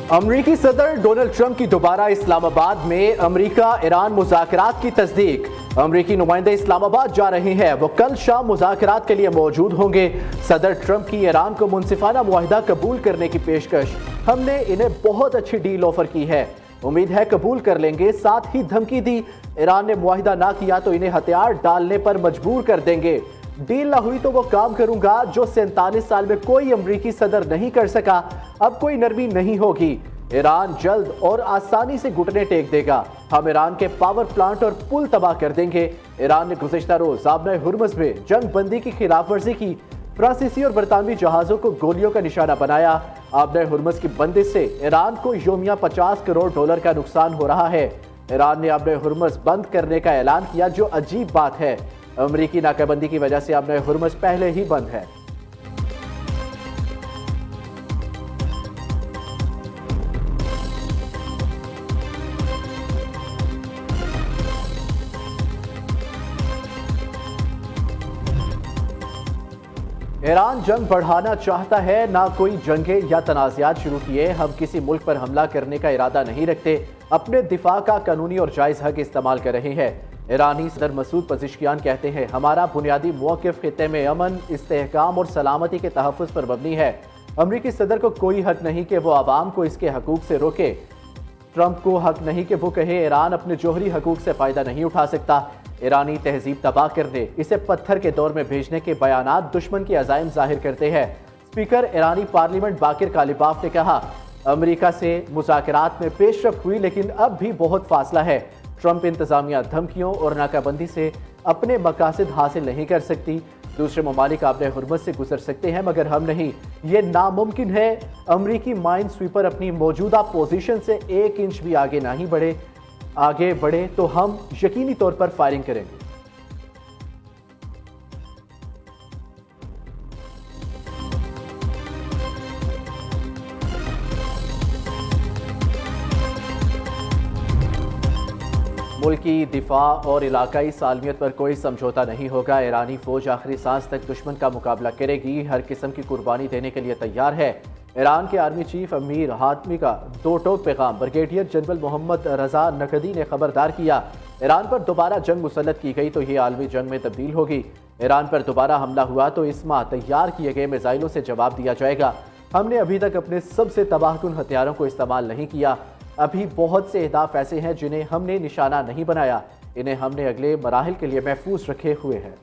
अमरीकी सदर Donald Trump की दोबारा इस्लामाबाद में अमरीका ईरान मुज़ाकरात की तस्दीक। अमरीकी नुमाइंदे इस्लामाबाद जा रहे हैं, वो कल शाम मुज़ाकरात के लिए मौजूद होंगे। सदर ट्रंप की ईरान को मुनसिफाना मुआहिदा कबूल करने की पेशकश। हमने इन्हें बहुत अच्छी डील ऑफर की है, उम्मीद है कबूल कर लेंगे। साथ ही धमकी दी, ईरान ने मुआहिदा ना किया तो इन्हें हथियार डालने पर मजबूर कर देंगे। डील ना हुई तो वो काम करूंगा जो 47 साल में कोई अमरीकी सदर नहीं कर सका। अब कोई नरमी नहीं होगी। ईरान जल्द और आसानी से घुटने टेक देगा। हम ईरान के पावर प्लांट और पुल तबाह कर देंगे। ईरान ने गुज़िश्ता रोज आबना हुर्मुज़ में जंग बंदी की खिलाफ वर्जी की। फ्रांसीसी और बरतानवी जहाजों को गोलियों का निशाना बनाया। आबना हुर्मुज़ की बंदिश से ईरान को योमिया $50 करोड़ का नुकसान हो रहा है। ईरान ने आबना हुर्मुज़ बंद करने का ऐलान किया, जो अजीब बात है। अमरीकी नाकाबंदी की वजह से आबना हुर्मुज़ पहले ही बंद है। ईरान जंग बढ़ाना चाहता है, ना कोई जंगें या तनाज़ात शुरू किए। हम किसी मुल्क पर हमला करने का इरादा नहीं रखते, अपने दिफा का कानूनी और जायज़ हक इस्तेमाल कर रहे हैं। ईरानी सदर मसूद पज़िश्कियान कहते हैं, हमारा बुनियादी मौक़िफ़ ख़ित्ते में अमन, इस्तेहकाम और सलामती के तहफ़्फ़ुज़ पर मबनी है। अमरीकी सदर को कोई हक नहीं कि वो आवाम को इसके हकूक़ से रोके। ट्रंप को हक नहीं कि वो कहे ईरान अपने जोहरी हकूक़ से फ़ायदा नहीं उठा सकता। ईरानी तहजीब तबाह करने, इसे पत्थर के दौर में भेजने के बयानात दुश्मन के अज़ाइम जाहिर करते हैं। स्पीकर ईरानी पार्लियामेंट बाकिर कालिबाफ ने कहा, अमरीका से मुज़ाकरात में पेशरफ्त हुई, लेकिन अब भी बहुत फासला है। ट्रंप इंतज़ामिया धमकियों और नाकाबंदी से अपने मकासद हासिल नहीं कर सकती। दूसरे ममालिक आबना हुर्मुज़ से गुजर सकते हैं, मगर हम नहीं। ये नामुमकिन है। अमरीकी माइन स्वीपर अपनी मौजूदा पोजीशन से 1 इंच भी आगे बढ़े तो हम यकीनी तौर पर फायरिंग करेंगे। मुल्क की दिफा और इलाकाई सालमियत पर कोई समझौता नहीं होगा। ईरानी फौज आखिरी सांस तक दुश्मन का मुकाबला करेगी, हर किस्म की कुर्बानी देने के लिए तैयार है। ईरान के आर्मी चीफ अमीर हातमी का दो टोक पैगाम ब्रिगेडियर जनरल मोहम्मद रजा नकदी ने खबरदार किया, ईरान पर दोबारा जंग मुसल्लत की गई तो ये आलमी जंग में तब्दील होगी। ईरान पर दोबारा हमला हुआ तो इस माह तैयार किए गए मिसाइलों से जवाब दिया जाएगा। हमने अभी तक अपने सबसे तबाहकुन हथियारों को इस्तेमाल नहीं किया। अभी बहुत से अहदाफ ऐसे हैं जिन्हें हमने निशाना नहीं बनाया। इन्हें हमने अगले मराहिल के लिए महफूज रखे हुए हैं।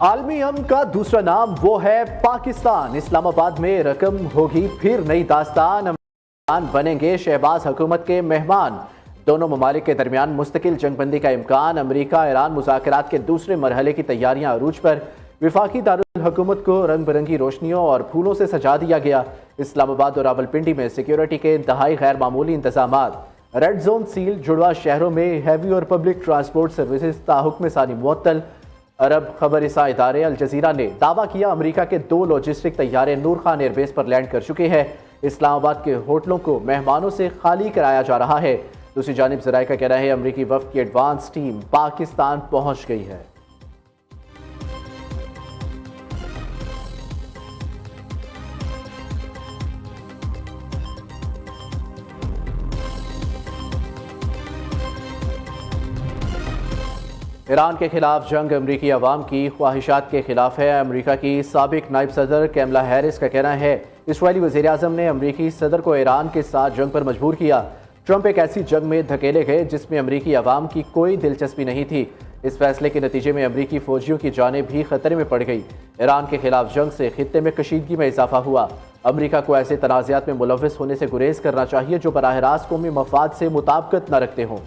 आलमी अमन का दूसरा नाम वो है पाकिस्तान। इस्लामाबाद में रकम होगी फिर नई दास्तान। अमरीकान बनेंगे शहबाज हुकूमत के मेहमान। दोनों ममालिक के दरमियान मुस्तकिल जंगबंदी का इम्कान। अमरीका ईरान मुज़ाकरात के दूसरे मरहले की तैयारियां अरूज पर। विफाकी दारुल हुकूमत को रंग बिरंगी रोशनियों और फूलों से सजा दिया गया। इस्लामाबाद और रावलपिंडी में सिक्योरिटी के इंतहाई गैर मामूली इंतजामात। Red zone seal. जुड़वा शहरों में हैवी और पब्लिक ट्रांसपोर्ट सर्विसेज ताहुक्म सानी मुअत्तल। अरब खबरसा इदारे अल जजीरा ने दावा किया, अमरीका के 2 लॉजिस्टिक तैयारे नूर खान एयरबेस पर लैंड कर चुके हैं। इस्लामाबाद के होटलों को मेहमानों से खाली कराया जा रहा है। दूसरी जानिब ज़राए का कहना है, अमरीकी वफ्द की एडवांस टीम पाकिस्तान पहुंच गई है। ईरान के खिलाफ जंग अमरीकी अवाम की ख्वाहिशात के खिलाफ है। अमरीका की साबिक नायब सदर कैमला हैरिस का कहना है, इसराइली वज़ीर आज़म ने अमरीकी सदर को ईरान के साथ जंग पर मजबूर किया। ट्रंप एक ऐसी जंग में धकेले गए जिसमें अमरीकी अवाम की कोई दिलचस्पी नहीं थी। इस फैसले के नतीजे में अमरीकी फौजियों की जानें भी खतरे में पड़ गई। ईरान के खिलाफ जंग से खित्ते में कशीदगी में इजाफा हुआ। अमरीका को ऐसे तनाज़ात में मुलव्वस होने से गुरेज करना चाहिए जो बराह रास्त कौमी मफाद से मुताबिकत न रखते हों।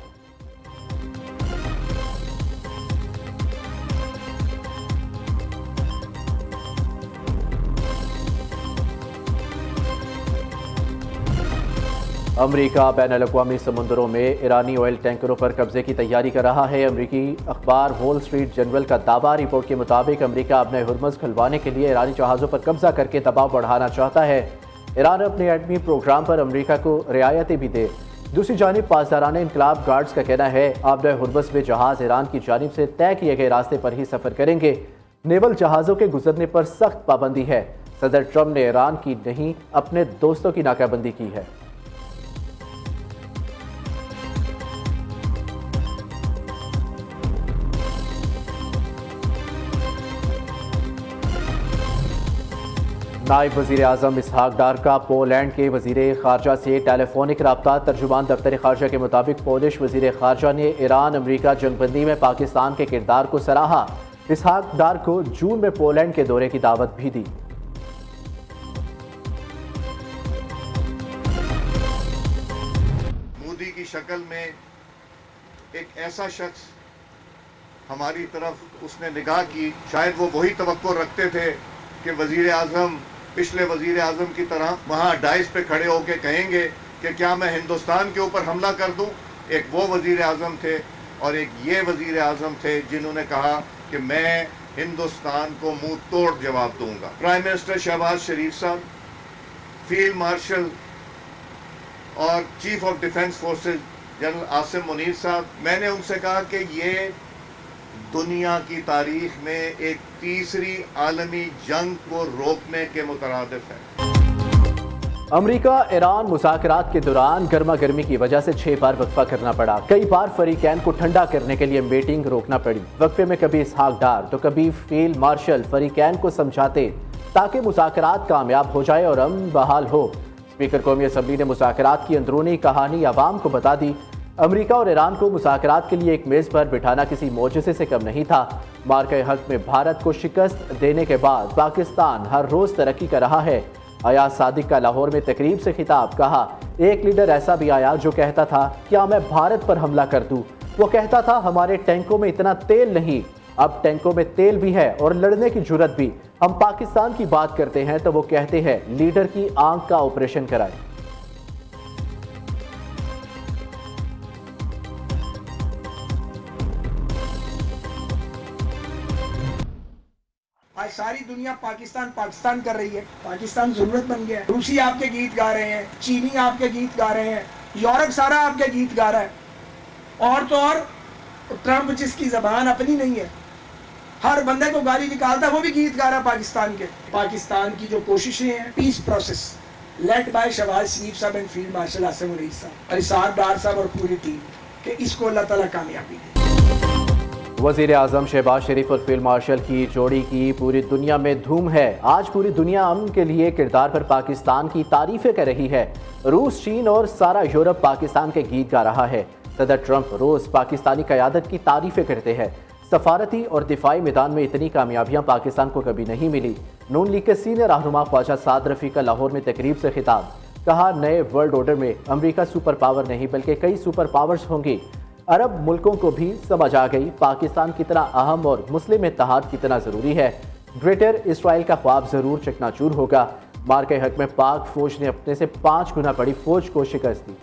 अमरीका बैन-अल-अक़वामी समुंदरों में ईरानी ऑयल टैंकरों पर कब्जे की तैयारी कर रहा है। अमरीकी अखबार वॉल स्ट्रीट जर्नल का दावा। रिपोर्ट के मुताबिक अमरीका अपने हुर्मुज़ खुलवाने के लिए ईरानी जहाज़ों पर कब्जा करके दबाव बढ़ाना चाहता है। ईरान अपने एटमी प्रोग्राम पर अमरीका को रियायतें भी दे। दूसरी जानिब पासदारान इनकलाब गार्ड्स का कहना है आबदा हुर्बस में जहाज ईरान की जानिब से तय किए गए रास्ते पर ही सफर करेंगे। नेवल जहाज़ों के गुजरने पर सख्त पाबंदी है। सदर ट्रंप ने ईरान की नहीं अपने दोस्तों की नाकाबंदी की है। नायब वज़ीर आज़म इसहाक डार का पोलैंड के वज़ीर ख़ारजा से टेलीफोनिक रब्ता। तर्जुमान दफ्तर ख़ारजा के मुताबिक पोलिश वज़ीर ख़ारजा ने ईरान अमरीका जंगबंदी में पाकिस्तान के किरदार को सराहा। इसहाक डार को जून में पोलैंड के दौरे की दावत भी दी। मोदी की शक्ल में एक ऐसा शख्स हमारी तरफ उसने निगाह की, शायद वो वही तवक्को रखते थे कि वज़ीर आज़म पिछले वज़ीर आज़म की तरह वहाँ डाइस पे खड़े होकर कहेंगे कि क्या मैं हिंदुस्तान के ऊपर हमला कर दूँ। एक वो वज़ीर आज़म थे और एक ये वज़ीर आज़म थे जिन्होंने कहा कि मैं हिंदुस्तान को मुंह तोड़ जवाब दूंगा। प्राइम मिनिस्टर शहबाज शरीफ साहब, फील्ड मार्शल और chief of defence forces general Asim Munir साहब, मैंने उनसे कहा कि ये दुनिया की तारीख में एक तीसरी आलमी जंग को रोकने के मुतरादिफ है। अमरीका ईरान मुज़ाकरात के दौरान गर्मा गर्मी की वजह से 6 बार वक्फा करना पड़ा। कई बार फरीकैन को ठंडा करने के लिए मीटिंग रोकना पड़ी। वक्फे में कभी इसहाक डार तो कभी फील्ड मार्शल फरीकैन को समझाते ताकि मुज़ाकरात कामयाब हो जाए और अमन बहाल हो। स्पीकर कौमी असम्बली ने मुज़ाकरात की अंदरूनी कहानी अवाम को बता दी। अमरीका और ईरान को मुज़ाकरात के लिए एक मेज़ पर बिठाना किसी मोजज़े से कम नहीं था। मार्के हक में भारत को शिकस्त देने के बाद पाकिस्तान हर रोज़ तरक्की कर रहा है। अयाज सादिक का लाहौर में तकरीब से खिताब। कहा, एक लीडर ऐसा भी आया जो कहता था क्या मैं भारत पर हमला कर दूं। वो कहता था हमारे टैंकों में इतना तेल नहीं, अब टैंकों में तेल भी है और लड़ने की जुर्रत भी। हम पाकिस्तान की बात करते हैं तो वो कहते हैं लीडर की आंख का ऑपरेशन कराए। आज सारी दुनिया पाकिस्तान पाकिस्तान कर रही है। पाकिस्तान जरूरत बन गया है। रूसी आपके गीत गा रहे हैं, चीनी आपके गीत गा रहे हैं, यूरोप सारा आपके गीत गा रहा है। और तो और ट्रंप जिसकी जबान अपनी नहीं है, हर बंदे को गाली निकालता है, वो भी गीत गा रहा है पाकिस्तान के। पाकिस्तान की जो कोशिशें हैं peace process led by Shehbaz Sharif sahab and field marshal Asim Munir sahab और इसहाक डार साहब और पूरी टीम के इसको अल्लाह ताला कामयाबी दे। वज़ीर आज़म शहबाज शरीफ और फील्ड मार्शल की जोड़ी की पूरी दुनिया में धूम है। आज पूरी दुनिया अमन के लिए किरदार पर पाकिस्तान की तारीफें कर रही है। रूस, चीन और सारा यूरोप पाकिस्तान के गीत गा रहा है। सदर ट्रंप रोज़ पाकिस्तानी क़यादत की तारीफें करते हैं। सफारती और दिफाई मैदान में इतनी कामयाबियाँ पाकिस्तान को कभी नहीं मिली। नून लीग के सीनियर रहनुमा ख्वाजा साद रफ़ी का लाहौर में तकरीब से खिताब। कहा, नए वर्ल्ड ऑर्डर में अमरीका सुपर पावर नहीं बल्कि कई सुपर पावर्स होंगी। अरब मुल्कों को भी समझ आ गई पाकिस्तान कितना अहम और मुस्लिम इत्तेहाद कितना ज़रूरी है। ग्रेटर इसराइल का ख्वाब ज़रूर चकनाचूर होगा। मार्के हक में पाक फौज ने अपने से 5 गुना बड़ी फौज को शिकस्त दी।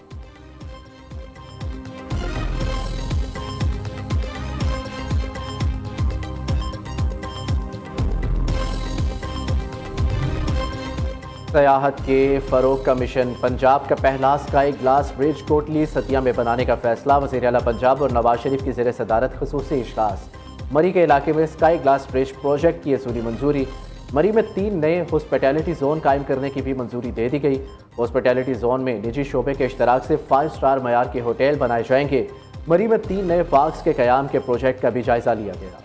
सयाहत के फ़रोग का मिशन। पंजाब का पहला स्काई ग्लास ब्रिज कोटली सतिया में बनाने का फैसला। वज़ीर आला पंजाब और नवाज शरीफ की ज़ेर सदारत ख़ुसूसी इजलास। मरी के इलाके में स्काई ग्लास ब्रिज प्रोजेक्ट की असूली मंजूरी। मरी में 3 नए हॉस्पिटैलिटी जोन कायम करने की भी मंजूरी दे दी गई। हॉस्पिटैलिटी जोन में निजी शोबे के इश्तराक से 5 स्टार मयार के होटल बनाए जाएंगे। मरी में 3 नए पार्क्स के क़याम के प्रोजेक्ट का भी जायज़ा लिया गया।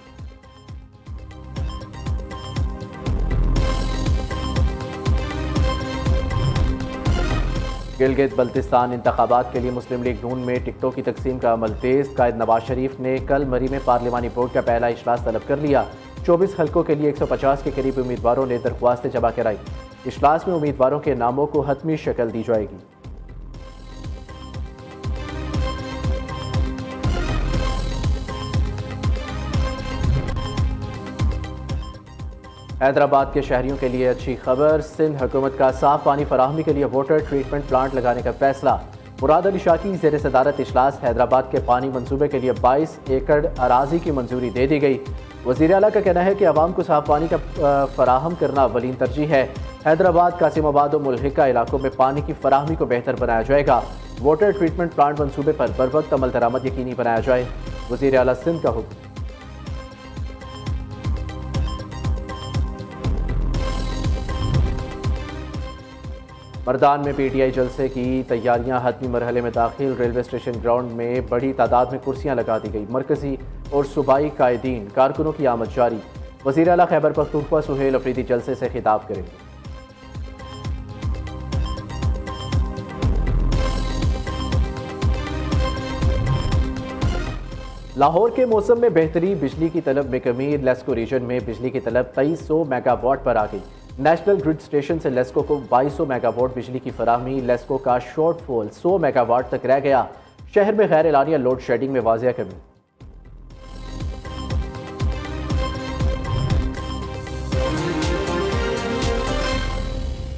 गिलगित बल्तिस्तान इंतखाबात के लिए मुस्लिम लीग नून में टिकटों की तकसीम का अमल तेज। कायद नवाज शरीफ ने कल मरी में पार्लिमानी बोर्ड का पहला इजलास तलब कर लिया। 24 हल्कों के लिए 150 के करीब उम्मीदवारों ने दरख्वास्तें जमा कराई। इजलास में उम्मीदवारों के नामों को हतमी शक्ल दी जाएगी। हैदराबाद के शहरियों के लिए अच्छी खबर। सिंध हुकूमत का साफ पानी फराहमी के लिए वाटर ट्रीटमेंट प्लांट लगाने का फैसला। मुराद अली शाह की ज़ेर सदारत इजलास। हैदराबाद के पानी मंसूबे के लिए 22 एकड़ अराजी की मंजूरी दे दी गई। वज़ीर आला का कहना है कि आवाम को साफ पानी का फराहम करना अवलीन तरजीह है। हैदराबाद, कासिमाबाद और मुल्हिका इलाकों में पानी की फराहमी को बेहतर बनाया जाएगा। वाटर ट्रीटमेंट प्लांट मंसूबे पर बर वक्त अमल दरामद यकीनी बनाया जाए, वज़ीर आला सिंध का हुक्म। मर्दान में पीटीआई जलसे की तैयारियां हतमी मरहले में दाखिल। रेलवे स्टेशन ग्राउंड में बड़ी तादाद में कुर्सियां लगा दी गई। मरकजी और सूबाई कायदीन कारकुनों की आमद जारी। वज़ीर आला खैबर पख्तूनख्वा सुहेल अफरीदी जलसे से खिताब करेंगे। लाहौर के मौसम में बेहतरी, बिजली की तलब में कमी। लेस्को रीजन में बिजली की तलब 2300 मेगावाट पर आ गई। नेशनल ग्रिड स्टेशन से लेस्को को 2200 मेगावाट बिजली की फराहमी। लेस्को का शॉर्टफॉल 100 मेगावाट तक रह गया। शहर में गैर एलानिया लोड शेडिंग में वाज़ेह कमी।